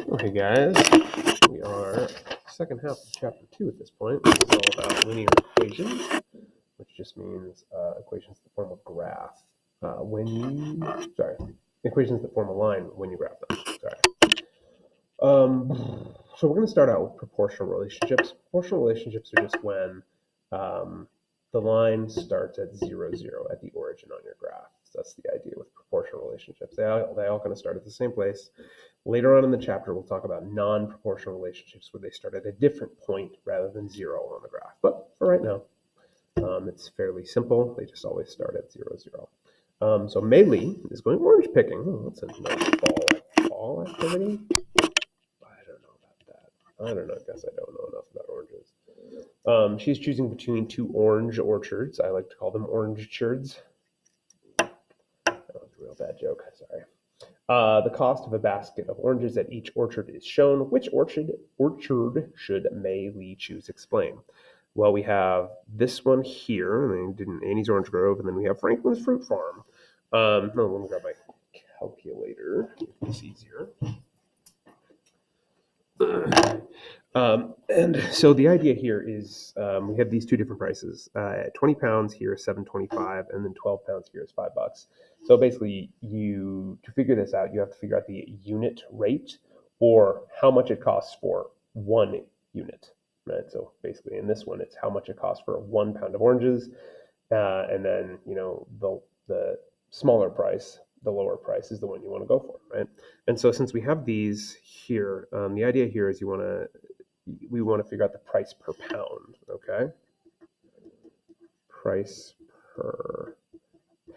Okay, guys, we are second half of chapter 2 at this point. This is all about linear equations, which just means equations that form a graph equations that form a line when you graph them. So we're going to start out with proportional relationships. Proportional relationships are just when the line starts at 0, 0 at the origin on your graph. So that's the idea with proportional relationships. They all kind of start at the same place. Later on in the chapter, we'll talk about non-proportional relationships where they start at a different point rather than 0 on the graph. But for right now, it's fairly simple. They just always start at 0, 0. So Mei Li is going orange picking. Oh, that's a nice fall activity. I don't know about that. I don't know. I guess I don't know enough about oranges. She's choosing between two orange orchards. I like to call them orange churds. That was a real bad joke. Sorry. The cost of a basket of oranges at each orchard is shown. Which orchard should Mei Li choose? Explain. Well, we have this one here, Annie's Orange Grove, and then we have Franklin's Fruit Farm. Let me grab my calculator. It's easier. And so the idea here is we have these two different prices. 20 pounds here is $7.25, and then 12 pounds here is $5. So basically, to figure this out, you have to figure out the unit rate or how much it costs for 1 unit. Right. So basically, in this one, it's how much it costs for 1 pound of oranges, and then the smaller price, the lower price is the one you want to go for, right? And so since we have these here, the idea here is we want to figure out the price per pound, okay? Price per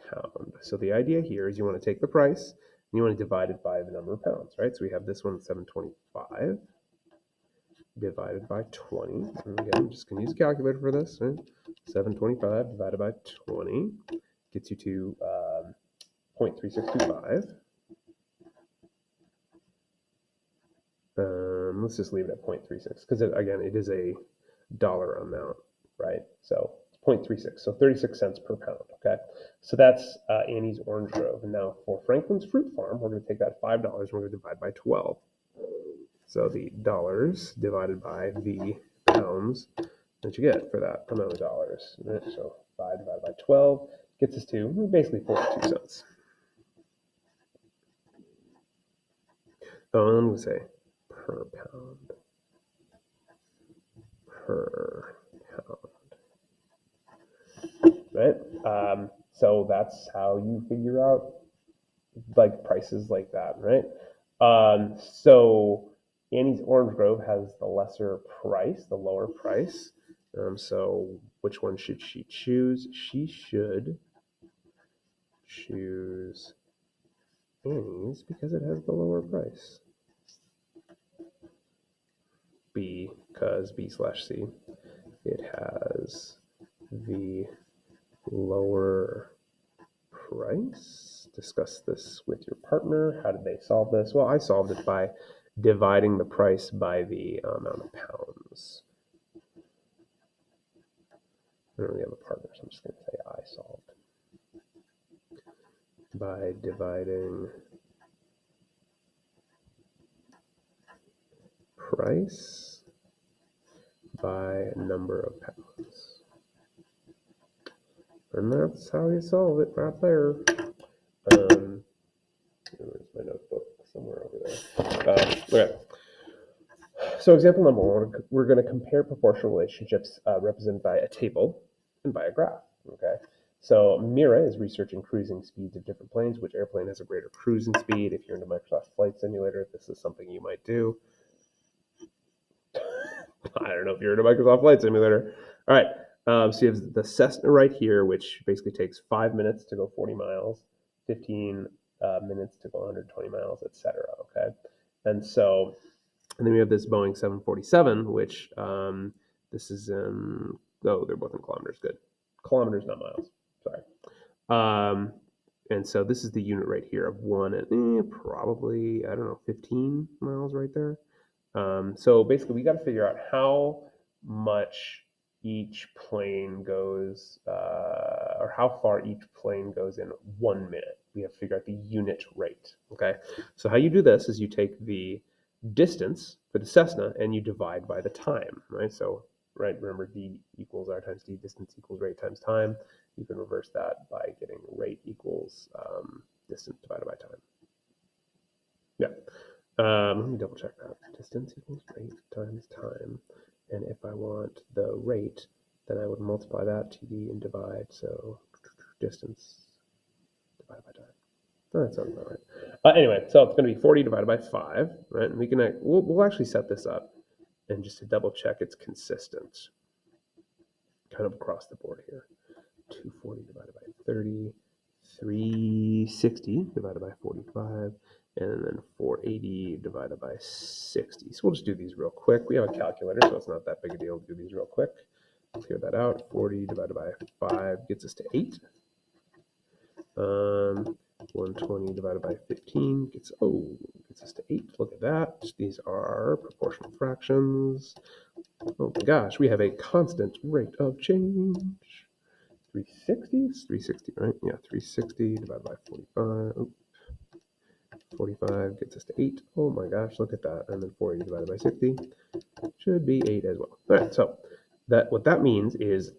pound. So the idea here is you want to take the price and you want to divide it by the number of pounds, right? So we have this one, $7.25 divided by 20. And again, I'm just going to use a calculator for this, right? $7.25 divided by 20 gets you to 0.3625. Let's just leave it at 0.36 because again, it is a dollar amount, right? So it's 0.36, so 36 cents per pound, okay? So that's Annie's Orange Grove. And now for Franklin's Fruit Farm, we're going to take that $5 and we're going to divide by 12. So the dollars divided by the pounds that you get for that amount of dollars. Right? So 5 divided by 12 gets us to basically 42 cents. I'm going to say per pound. Per pound. Right? So that's how you figure out like prices like that, right? So Annie's Orange Grove has the lesser price, the lower price. So which one should she choose? She should choose Annie's because it has the lower price. Because B/C, it has the lower price. Discuss this with your partner. How did they solve this? Well, I solved it by dividing the price by the amount of pounds. I don't really have a partner, so I'm just going to say I solved by dividing price by number of pounds. And that's how you solve it right there. Where's my notebook? Somewhere over there. Okay. So example number one, we're going to compare proportional relationships represented by a table and by a graph. Okay. So Mira is researching cruising speeds of different planes. Which airplane has a greater cruising speed? If you're into Microsoft Flight Simulator, this is something you might do. I don't know if you're into Microsoft Flight Simulator. All right. So you have the Cessna right here, which basically takes 5 minutes to go 40 miles, 15 minutes to go 120 miles, etc. Okay. And then we have this Boeing 747, which this is in, they're both in kilometers. Good. Kilometers, not miles. Sorry. And so this is the unit right here of one at probably, 15 miles right there. So basically, we got to figure out how much each plane goes, or how far each plane goes in 1 minute. We have to figure out the unit rate. Okay. So how you do this is you take the distance for the Cessna, and you divide by the time, right? So, right, remember d equals r times d, distance equals rate times time. You can reverse that by getting rate equals distance divided by time. Yeah. Let me double check that. Distance equals rate times time. And if I want the rate, then I would multiply that td and divide. So distance divided by time. Oh, that sounds about right. Anyway, so it's going to be 40 divided by 5, right? And we can we'll actually set this up, and just to double check it's consistent, kind of across the board here. 240 divided by 30, 360 divided by 45, and then 480 divided by 60. So we'll just do these real quick. We have a calculator, so it's not that big a deal to do these real quick. Clear that out. 40 divided by 5 gets us to 8. 120 divided by 15 gets us to 8. Look at that. These are proportional fractions. Oh my gosh, we have a constant rate of change. 360? It's 360, right? Yeah, 360 divided by 45. Oh, 45 gets us to 8. Oh my gosh, look at that. And then 40 divided by 60 should be 8 as well. All right, so what that means is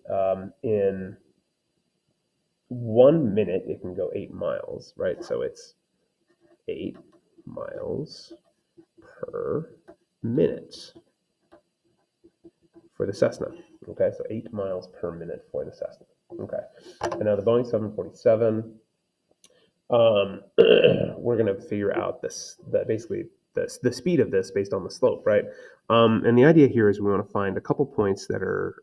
in 1 minute, it can go 8 miles, right? So it's 8 miles per minute for the Cessna. Okay, so 8 miles per minute for the Cessna. Okay, and now the Boeing 747, we're going to figure out basically the speed of this based on the slope, right? And the idea here is we want to find a couple points that are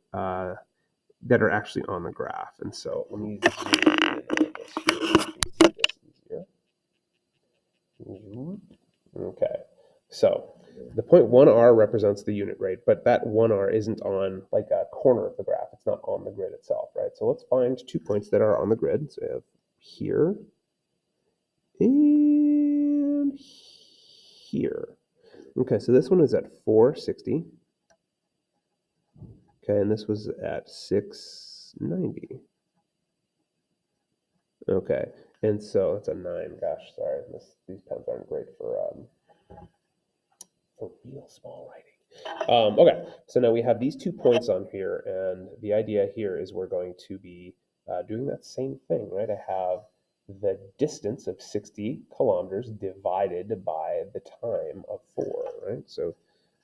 actually on the graph. And so let me zoom in on this here. Let me see this easier. Okay, so the point 1r represents the unit rate, but that 1r isn't on like a corner of the graph. It's not on the grid itself, right? So let's find 2 points that are on the grid. So we have here and here. Okay, so this one is at 460. Okay, and this was at 690. Okay, and so it's a 9. Gosh, sorry, these pens aren't great for real small writing. Okay, so now we have these 2 points on here, and the idea here is we're going to be doing that same thing, right? I have the distance of 60 kilometers divided by the time of 4, right? So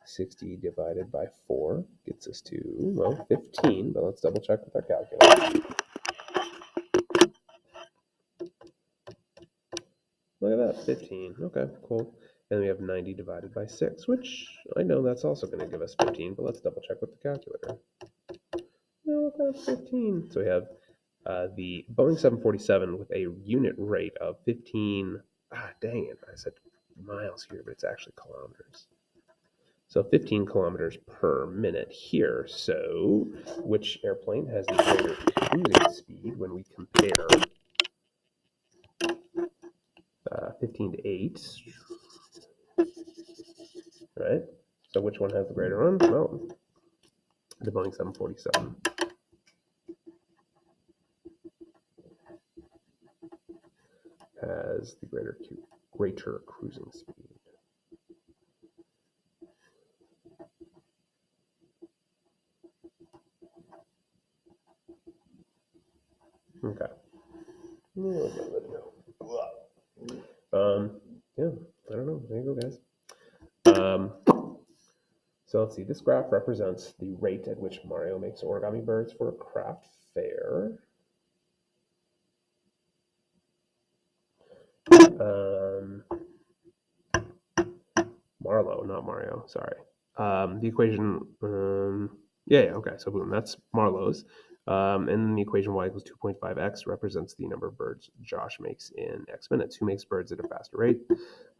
60 divided by 4 gets us to, well, 15, but let's double check with our calculator. Look at that, 15. Okay, cool. And we have 90 divided by 6, which I know that's also going to give us 15, but let's double check with the calculator. No, that's 15. So we have the Boeing 747 with a unit rate of 15. Dang it, I said miles here, but it's actually kilometers. So 15 kilometers per minute here. So which airplane has the greater cruising speed when we compare 15 to 8? Right? So which one has the greater one? Well, the Boeing 747. Has the greater cruising speed. Okay. Yeah, I don't know. There you go, guys. So let's see. This graph represents the rate at which Mario makes origami birds for a craft fair. Marlowe, not Mario. Sorry. The equation. Okay. So boom, that's Marlowe's. And then the equation y equals 2.5x represents the number of birds Josh makes in x minutes. Who makes birds at a faster rate?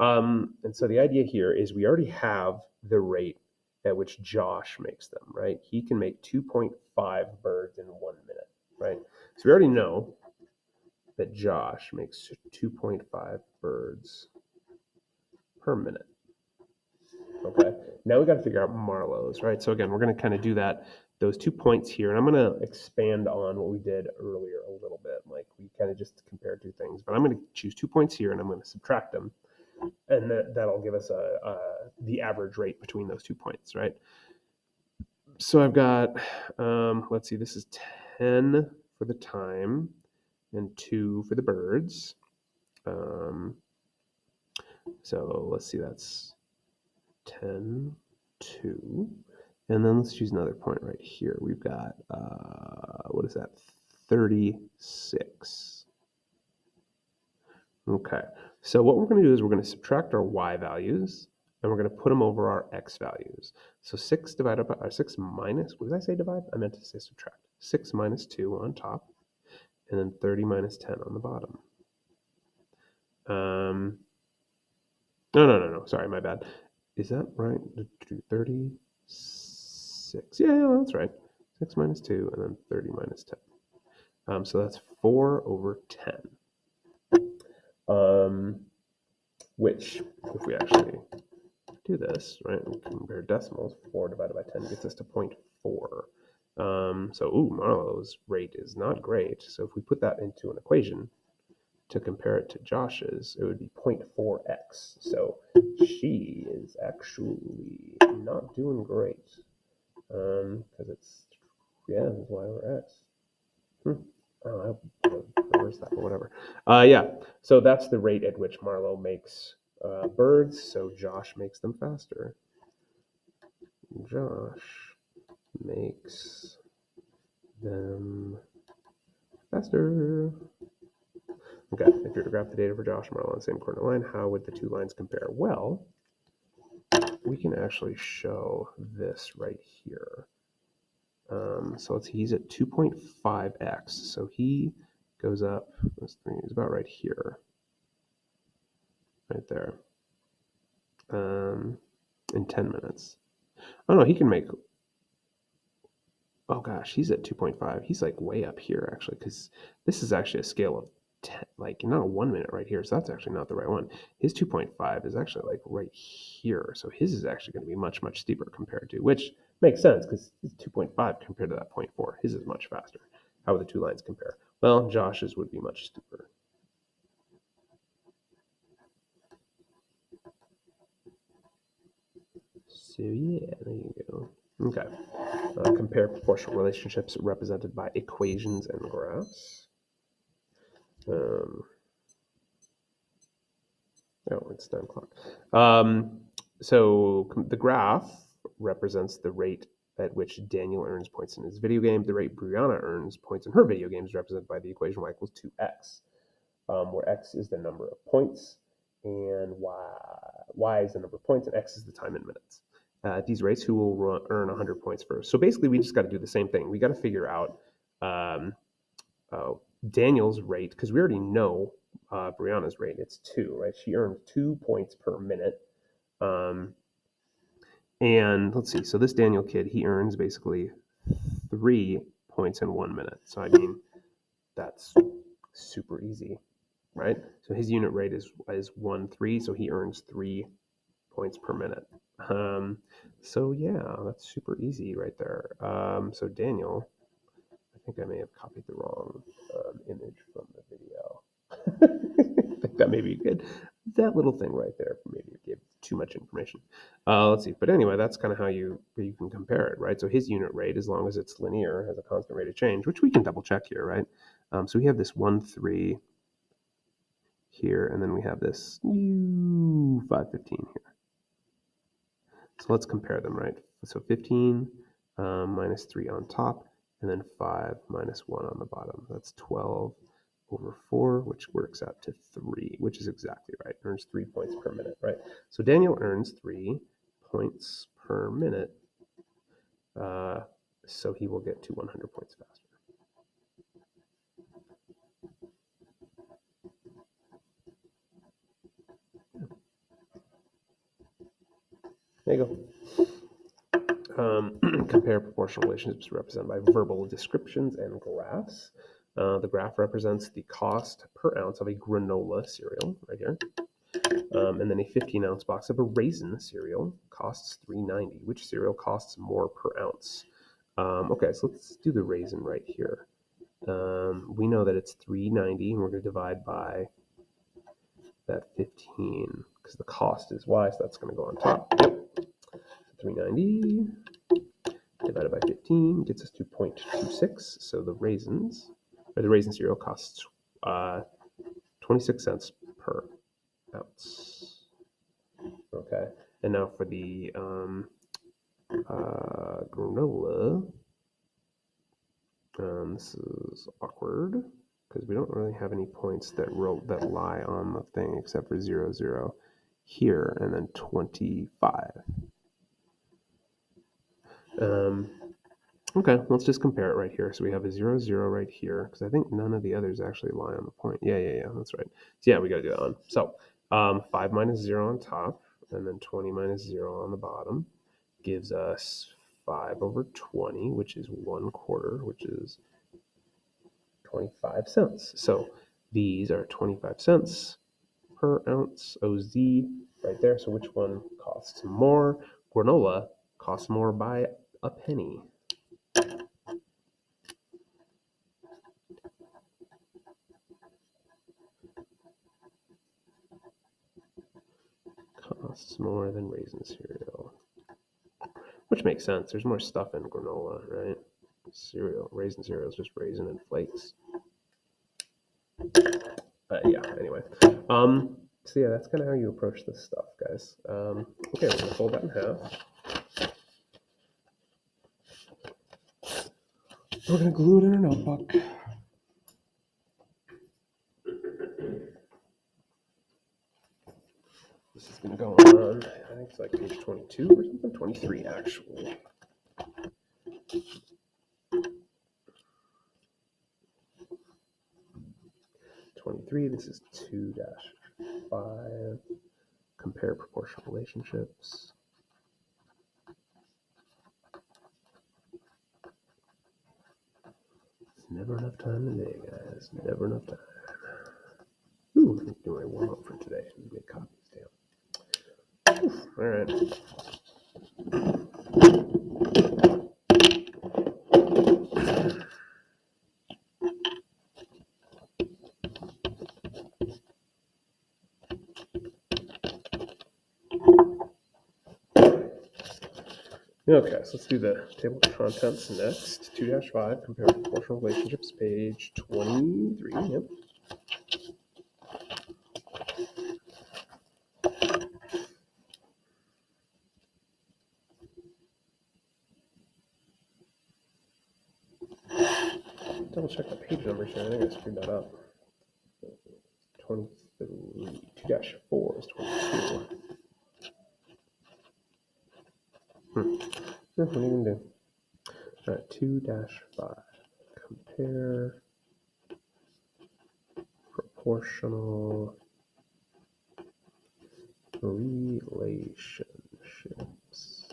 And so the idea here is we already have the rate at which Josh makes them, right? He can make 2.5 birds in 1 minute, right? So we already know that Josh makes 2.5 birds per minute. Okay, now we got to figure out Marlowe's, right? So again, we're going to kind of do those 2 points here, and I'm going to expand on what we did earlier a little bit. Like we kind of just compared 2 things, but I'm going to choose 2 points here, and I'm going to subtract them, and that'll give us the average rate between those 2 points, right? So I've got, let's see, this is 10 for the time and 2 for the birds. So let's see, that's 10, 2. And then let's choose another point right here. We've got, what is that, 36. Okay, so what we're going to do is we're going to subtract our y values, and we're going to put them over our x values. So 6 divided by, or 6 minus, what did I say divide? I meant to say subtract. 6 minus 2 on top, and then 30 minus 10 on the bottom. No, sorry, my bad. Is that right? 36. Yeah, that's right. 6 minus 2, and then 30 minus 10. So that's 4 over 10. Which, if we actually do this, right, we compare decimals, 4 divided by 10 gets us to 0.4. Marlowe's rate is not great. So if we put that into an equation to compare it to Josh's, it would be 0.4x. So she is actually not doing great because it's, it's y over x. Oh, I reverse that, but whatever. So that's the rate at which Marlowe makes birds, so Josh makes them faster. Josh makes them faster. Okay, if you were to graph the data for Josh and Marlowe on the same coordinate line, how would the two lines compare? Well, we can actually show this right here. So he's at 2.5x, so he goes up, he's about right here, right there, in 10 minutes. Oh no, he can make, oh gosh, he's at 2.5. He's like way up here actually, because this is actually a scale of 10, like not 1 minute right here, so that's actually not the right one. His 2.5 is actually like right here, so his is actually going to be much, much steeper compared to, which makes sense because his 2.5 compared to that 0.4, his is much faster. How would the two lines compare? Well, Josh's would be much steeper. So yeah, there you go. Okay. Compare proportional relationships represented by equations and graphs. It's 9 o'clock. So the graph represents the rate at which Daniel earns points in his video game. The rate Brianna earns points in her video game is represented by the equation y equals 2x, where x is the number of points, and y is the number of points, and x is the time in minutes. At these rates, who will earn 100 points first? So basically, we just got to do the same thing. We got to figure out Daniel's rate, because we already know Brianna's rate. It's 2, right? She earned 2 points per minute. And let's see. So this Daniel kid, he earns basically 3 points in 1 minute. So I mean, that's super easy, right? So his unit rate is 1.3, so he earns 3 points per minute. So yeah, that's super easy right there. So Daniel, I think I may have copied the wrong image from the video. I think that may be good. That little thing right there maybe gave too much information. Let's see. But anyway, that's kind of how you can compare it, right? So his unit rate, as long as it's linear, has a constant rate of change, which we can double check here, right? So we have this 1.3 here, and then we have this 5.15 here. So let's compare them, right? So 15 minus 3 on top, and then 5 minus 1 on the bottom. That's 12 over 4, which works out to 3, which is exactly right. Earns 3 points per minute, right? So Daniel earns 3 points per minute, so he will get to 100 points faster. There you go. Compare proportional relationships represented by verbal descriptions and graphs. The graph represents the cost per ounce of a granola cereal, right here. And then a 15-ounce box of a raisin cereal costs $3.90. Which cereal costs more per ounce? Okay, so let's do the raisin right here. We know that it's $3.90, and we're going to divide by that 15. because the cost is y, so that's going to go on top. Yep. 390 divided by 15 gets us to 0.26. So the raisin cereal costs 26 cents per ounce. Okay, and now for the granola, this is awkward because we don't really have any points that lie on the thing except for 0, 0 here, and then 25. Okay, let's just compare it right here. So we have a 0, 0 right here, because I think none of the others actually lie on the point. Yeah, that's right. So yeah, we got to do that one. So 5 minus 0 on top, and then 20 minus 0 on the bottom gives us 5 over 20, which is 1/4, which is 25 cents. So these are 25 cents per ounce, OZ, right there. So which one costs more? Granola costs more by a penny. Costs more than raisin cereal. Which makes sense. There's more stuff in granola, right? Raisin cereal is just raisin and flakes. But yeah, anyway. So yeah, that's kind of how you approach this stuff, guys. Okay, we're going to fold that in half. We're going to glue it in a notebook. This is going to go on, I think it's like page 22 or something, 23 actually. This is 2-5. Compare proportional relationships. Never enough time today, guys. Never enough time. Ooh, I'm doing my warm up for today. Make copies, damn. All right. Okay, so let's do the table of contents next. 2-5, compare proportional relationships, page 23. Yep. Double check the page numbers here. I think I screwed that up. 23. 2-4 is 22. What are you going to do? All right, 2-5. Compare proportional relationships.